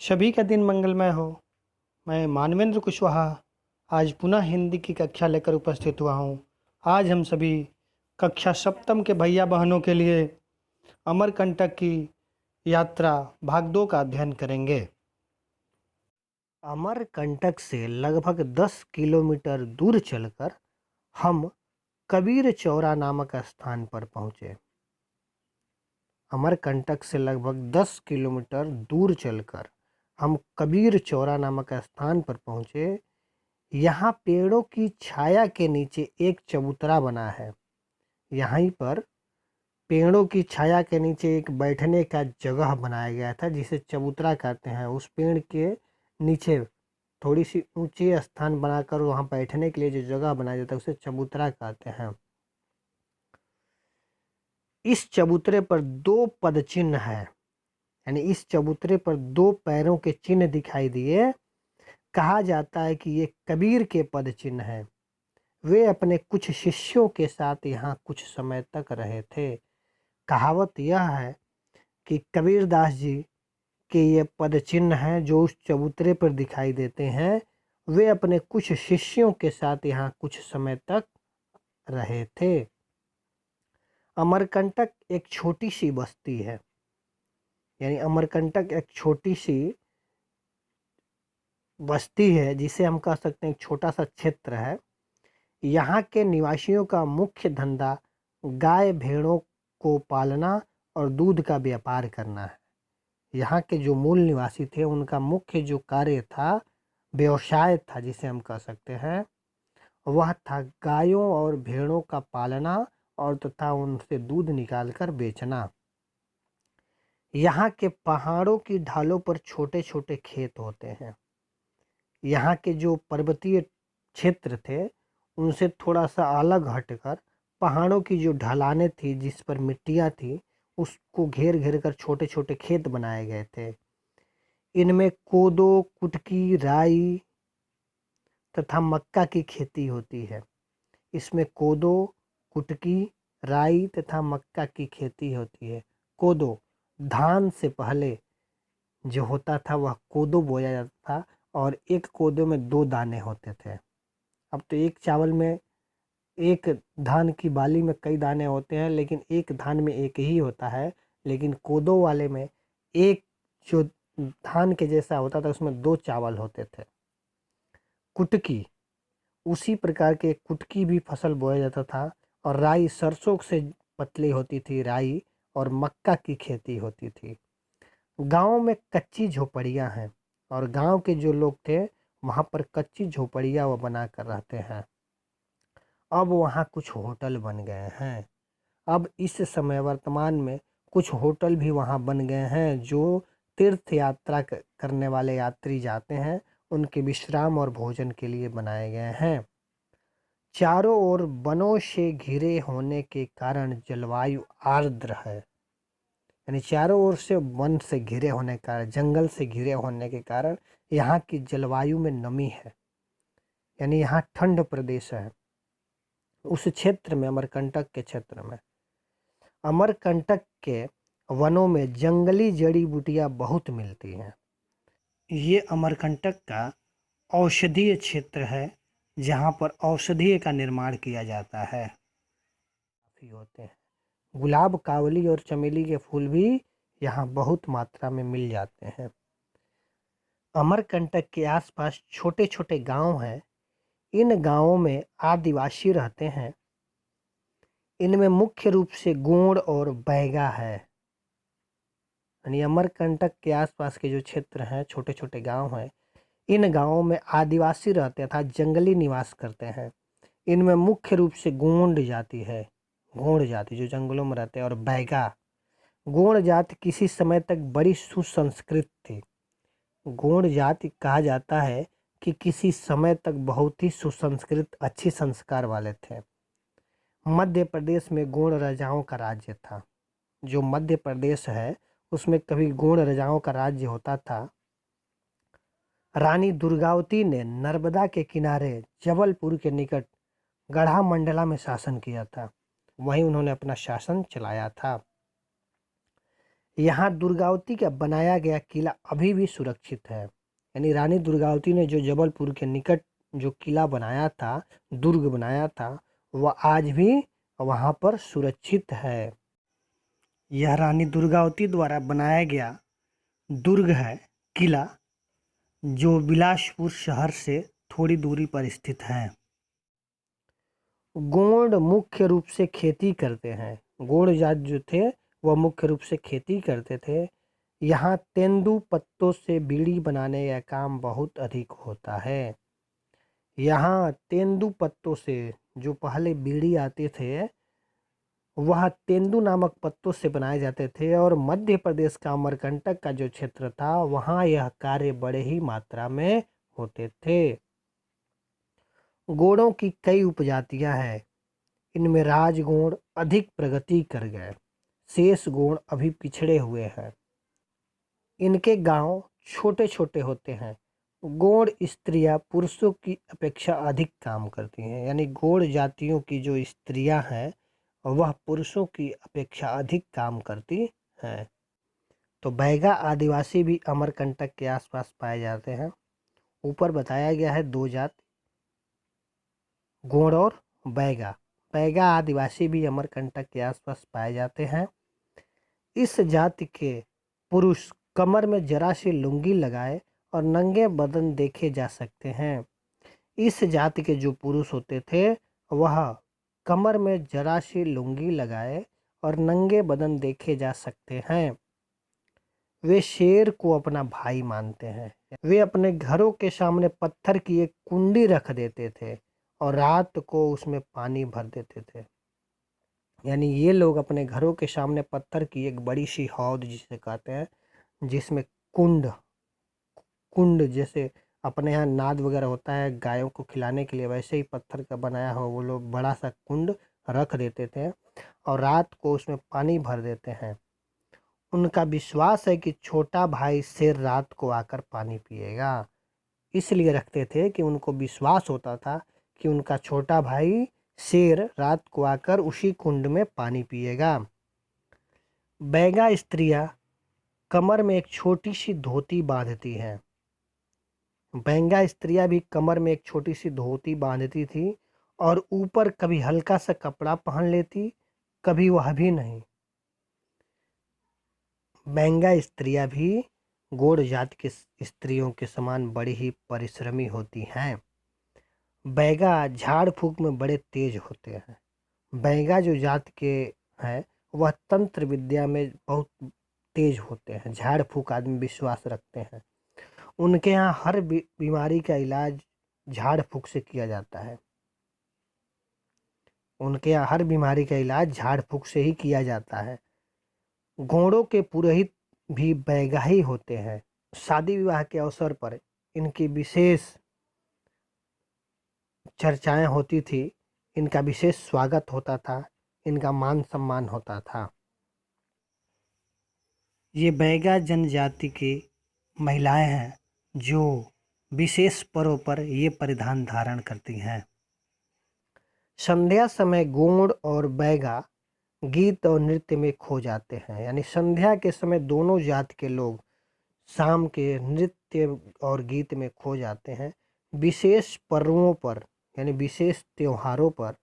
सभी का दिन मंगलमय हो। मैं मानवेंद्र कुशवाहा आज पुनः हिंदी की कक्षा लेकर उपस्थित हुआ हूँ। आज हम सभी कक्षा सप्तम के भैया बहनों के लिए अमरकंटक की यात्रा भाग 2 का अध्ययन करेंगे। अमरकंटक से लगभग 10 किलोमीटर दूर चलकर हम कबीर चौरा नामक स्थान पर पहुँचे। अमरकंटक से लगभग 10 किलोमीटर दूर चलकर हम कबीर चौरा नामक स्थान पर पहुँचे। यहाँ पेड़ों की छाया के नीचे एक चबूतरा बना है। यहीं पर पेड़ों की छाया के नीचे एक बैठने का जगह बनाया गया था जिसे चबूतरा कहते हैं। उस पेड़ के नीचे थोड़ी सी ऊंची स्थान बनाकर वहाँ बैठने के लिए जो जगह बनाया जाता है उसे चबूतरा कहते हैं। इस चबूतरे पर 2 पद चिन्ह है, यानी इस चबूतरे पर 2 पैरों के चिन्ह दिखाई दिए। कहा जाता है कि ये कबीर के पद चिन्ह हैं। वे अपने कुछ शिष्यों के साथ यहाँ कुछ समय तक रहे थे। कहावत यह है कि कबीरदास जी के ये पद चिन्ह हैं जो उस चबूतरे पर दिखाई देते हैं। वे अपने कुछ शिष्यों के साथ यहाँ कुछ समय तक रहे थे। अमरकंटक एक छोटी सी बस्ती है, यानी अमरकंटक एक छोटी सी बस्ती है जिसे हम कह सकते हैं एक छोटा सा क्षेत्र है। यहाँ के निवासियों का मुख्य धंधा गाय भेड़ों को पालना और दूध का व्यापार करना है। यहाँ के जो मूल निवासी थे उनका मुख्य जो कार्य था, व्यवसाय था जिसे हम कह सकते हैं, वह था गायों और भेड़ों का पालना और तथा उनसे दूध निकालकर बेचना। यहाँ के पहाड़ों की ढालों पर छोटे छोटे खेत होते हैं। यहाँ के जो पर्वतीय क्षेत्र थे उनसे थोड़ा सा अलग हटकर पहाड़ों की जो ढलानें थी जिस पर मिट्टियाँ थी उसको घेर घेर कर छोटे छोटे खेत बनाए गए थे। इनमें कोदो, कुटकी, राई तथा मक्का की खेती होती है। इसमें कोदो, कुटकी, राई तथा मक्का की खेती होती है। कोदो धान से पहले जो होता था वह कोदो बोया जाता था और एक कोदो में 2 दाने होते थे। अब तो एक चावल में, एक धान की बाली में कई दाने होते हैं, लेकिन एक धान में एक ही होता है। लेकिन कोदो वाले में एक जो धान के जैसा होता था उसमें 2 चावल होते थे। कुटकी, उसी प्रकार के कुटकी भी फसल बोया जाता था। और राई, सरसों से पतली होती थी राई, और मक्का की खेती होती थी। गांव में कच्ची झोपड़ियां हैं और गांव के जो लोग थे वहां पर कच्ची झोपड़ियां वो बनाकर रहते हैं। अब वहाँ कुछ होटल बन गए हैं। अब इस समय वर्तमान में कुछ होटल भी वहाँ बन गए हैं जो तीर्थ यात्रा करने वाले यात्री जाते हैं उनके विश्राम और भोजन के लिए बनाए गए हैं। चारों ओर वनों से घिरे होने के कारण जलवायु आर्द्र है, यानी चारों ओर से वन से घिरे होने के कारण, जंगल से घिरे होने के कारण यहाँ की जलवायु में नमी है, यानी यहाँ ठंड प्रदेश है। उस क्षेत्र में, अमरकंटक के क्षेत्र में, अमरकंटक के वनों में जंगली जड़ी बूटियां बहुत मिलती हैं। ये अमरकंटक का औषधीय क्षेत्र है जहाँ पर औषधीय का निर्माण किया जाता है। काफ़ी होते हैं। गुलाब, कावली और चमेली के फूल भी यहाँ बहुत मात्रा में मिल जाते हैं। अमरकंटक के आसपास छोटे छोटे गांव हैं। इन गांवों में आदिवासी रहते हैं। इनमें मुख्य रूप से गोंड और बैगा है। यानी अमरकंटक के आसपास के जो क्षेत्र हैं, छोटे छोटे गांव हैं, इन गांवों में आदिवासी रहते था, जंगली निवास करते हैं। इनमें मुख्य रूप से गोंड जाति है, गोंड जाति जो जंगलों में रहते हैं, और बैगा। गोंड जाति किसी समय तक बड़ी सुसंस्कृत थी। गोंड जाति कहा जाता है कि किसी समय तक बहुत ही सुसंस्कृत, अच्छी संस्कार वाले थे। मध्य प्रदेश में गोंड राजाओं का राज्य था। जो मध्य प्रदेश है उसमें कभी गोंड राजाओं का राज्य होता था। रानी दुर्गावती ने नर्मदा के किनारे जबलपुर के निकट गढ़ामंडला में शासन किया था। वहीं उन्होंने अपना शासन चलाया था। यहाँ दुर्गावती का बनाया गया किला अभी भी सुरक्षित है। यानी रानी दुर्गावती ने जो जबलपुर के निकट जो किला बनाया था, दुर्ग बनाया था, वह आज भी वहाँ पर सुरक्षित है। यह रानी दुर्गावती द्वारा बनाया गया दुर्ग है, किला, जो बिलासपुर शहर से थोड़ी दूरी पर स्थित है। गोंड मुख्य रूप से खेती करते हैं। गोंड जात जो थे वह मुख्य रूप से खेती करते थे। यहाँ तेंदू पत्तों से बीड़ी बनाने का काम बहुत अधिक होता है। यहाँ तेंदू पत्तों से जो पहले बीड़ी आते थे वह तेंदू नामक पत्तों से बनाए जाते थे, और मध्य प्रदेश का अमरकंटक का जो क्षेत्र था वहाँ यह कार्य बड़े ही मात्रा में होते थे। गोंडों की कई उपजातियां हैं। इनमें राजगोंड अधिक प्रगति कर गए, शेष गोंड अभी पिछड़े हुए हैं। इनके गांव छोटे छोटे होते हैं। गोंड स्त्रियां पुरुषों की अपेक्षा अधिक काम करती हैं। यानी गोंड जातियों की जो स्त्रियां हैं वह पुरुषों की अपेक्षा अधिक काम करती हैं। तो बैगा आदिवासी भी अमरकंटक के आसपास पाए जाते हैं। ऊपर बताया गया है दो जात, गोंड और बैगा। बैगा आदिवासी भी अमरकंटक के आसपास पाए जाते हैं। इस जाति के पुरुष कमर में जरा सी लुंगी लगाए और नंगे बदन देखे जा सकते हैं। इस जाति के जो पुरुष होते थे वह कमर में जरा सी लुंगी लगाए और नंगे बदन देखे जा सकते हैं। वे शेर को अपना भाई मानते हैं। वे अपने घरों के सामने पत्थर की एक कुंडी रख देते थे और रात को उसमें पानी भर देते थे। यानी ये लोग अपने घरों के सामने पत्थर की एक बड़ी सी हौद जिसे कहते हैं, जिसमें कुंड कुंड जैसे अपने यहाँ नाद वगैरह होता है गायों को खिलाने के लिए, वैसे ही पत्थर का बनाया हुआ वो लोग बड़ा सा कुंड रख देते थे और रात को उसमें पानी भर देते हैं। उनका विश्वास है कि छोटा भाई शेर रात को आकर पानी पिएगा। इसलिए रखते थे कि उनको विश्वास होता था कि उनका छोटा भाई शेर रात को आकर उसी कुंड में पानी पिएगा। बैगा स्त्रियां कमर में एक छोटी सी धोती बांधती हैं। बैंगा स्त्रियां भी कमर में एक छोटी सी धोती बांधती थी और ऊपर कभी हल्का सा कपड़ा पहन लेती, कभी वह भी नहीं। बैंगा स्त्रियां भी गोंड जात के स्त्रियों के समान बड़ी ही परिश्रमी होती हैं। बैगा झाड़ फूक में बड़े तेज होते हैं। बैगा जो जात के हैं वह तंत्र विद्या में बहुत तेज होते हैं। झाड़ फूक आदमी विश्वास रखते हैं। उनके यहाँ हर बीमारी का इलाज झाड़ फूक से किया जाता है। उनके यहाँ हर बीमारी का इलाज झाड़ फूक से ही किया जाता है। गोंडों के पुरोहित भी बैगा ही होते हैं। शादी विवाह के अवसर पर इनकी विशेष चर्चाएं होती थी, इनका विशेष स्वागत होता था, इनका मान सम्मान होता था। ये बैगा जनजाति की महिलाएं हैं जो विशेष पर्व पर ये परिधान धारण करती हैं। संध्या समय गोंड और बैगा गीत और नृत्य में खो जाते हैं। यानी संध्या के समय दोनों जात के लोग शाम के नृत्य और गीत में खो जाते हैं। विशेष पर्वों पर यानी विशेष त्योहारों पर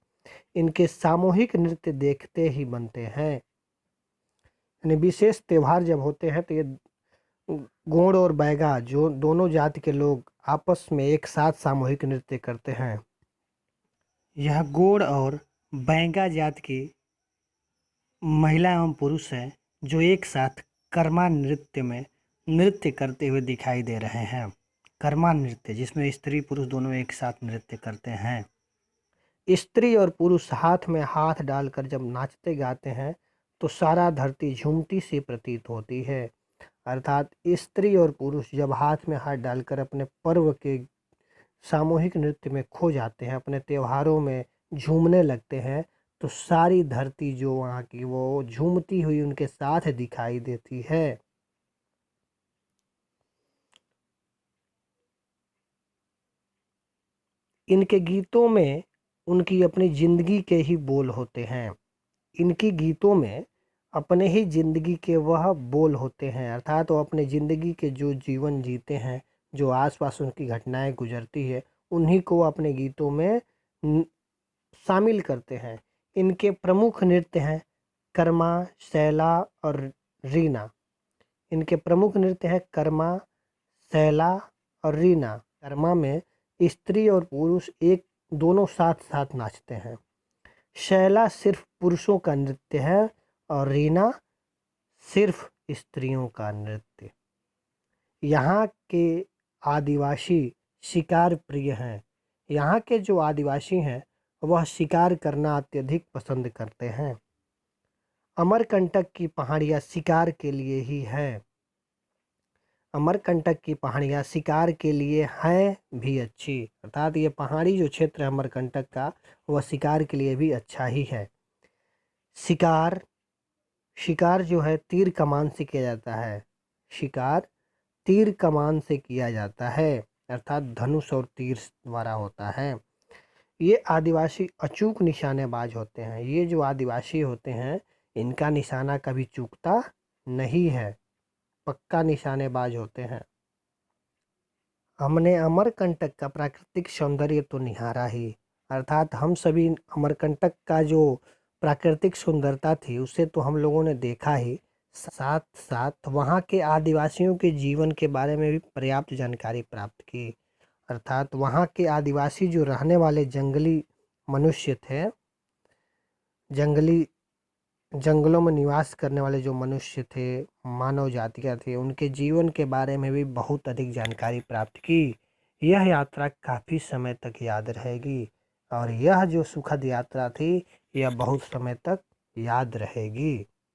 इनके सामूहिक नृत्य देखते ही बनते हैं। यानी विशेष त्योहार जब होते हैं तो ये गोंड और बैगा जो दोनों जाति के लोग आपस में एक साथ सामूहिक नृत्य करते हैं। यह गोंड और बैगा जात की महिला एवं पुरुष हैं जो एक साथ कर्मा नृत्य में नृत्य करते हुए दिखाई दे रहे हैं। कर्मा नृत्य जिसमें स्त्री पुरुष दोनों एक साथ नृत्य करते हैं। स्त्री और पुरुष हाथ में हाथ डालकर जब नाचते गाते हैं तो सारा धरती झूमती सी प्रतीत होती है। अर्थात स्त्री और पुरुष जब हाथ में हाथ डालकर अपने पर्व के सामूहिक नृत्य में खो जाते हैं, अपने त्योहारों में झूमने लगते हैं, तो सारी धरती जो वहाँ की वो झूमती हुई उनके साथ दिखाई देती है। इनके गीतों में उनकी अपनी जिंदगी के ही बोल होते हैं। इनकी गीतों में अपने ही ज़िंदगी के वह बोल होते हैं, अर्थात वो अपने ज़िंदगी के जो जीवन जीते हैं, जो आसपास उनकी घटनाएं गुजरती है, उन्हीं को वो अपने गीतों में शामिल करते हैं। इनके प्रमुख नृत्य हैं कर्मा, शैला और रीना। इनके प्रमुख नृत्य हैं कर्मा, शैला और रीना। कर्मा में स्त्री और पुरुष एक दोनों साथ साथ नाचते हैं। शैला सिर्फ पुरुषों का नृत्य है और रीना सिर्फ स्त्रियों का नृत्य। यहाँ के आदिवासी शिकार प्रिय हैं। यहाँ के जो आदिवासी हैं वह शिकार करना अत्यधिक पसंद करते हैं। अमरकंटक की पहाड़ियाँ शिकार के लिए ही है। अमरकंटक की पहाड़ियाँ शिकार के लिए हैं भी अच्छी, अर्थात ये पहाड़ी जो क्षेत्र है अमरकंटक का, वह शिकार के लिए भी अच्छा ही है। शिकार शिकार जो है तीर कमान से किया जाता है। शिकार तीर कमान से किया जाता है, अर्थात धनुष और तीर द्वारा होता है। ये आदिवासी अचूक निशानेबाज होते हैं। ये जो आदिवासी होते हैं इनका निशाना कभी चूकता नहीं है, पक्का निशानेबाज होते हैं। हमने अमरकंटक का प्राकृतिक सौंदर्य तो निहारा ही, अर्थात हम सभी अमरकंटक का जो प्राकृतिक सुंदरता थी उसे तो हम लोगों ने देखा ही, साथ साथ वहाँ के आदिवासियों के जीवन के बारे में भी पर्याप्त जानकारी प्राप्त की। अर्थात वहाँ के आदिवासी जो रहने वाले जंगली मनुष्य थे, जंगलों में निवास करने वाले जो मनुष्य थे, मानव जातियाँ थी, उनके जीवन के बारे में भी बहुत अधिक जानकारी प्राप्त की। यह यात्रा काफ़ी समय तक याद रहेगी और यह जो सुखद यात्रा थी यह बहुत समय तक याद रहेगी।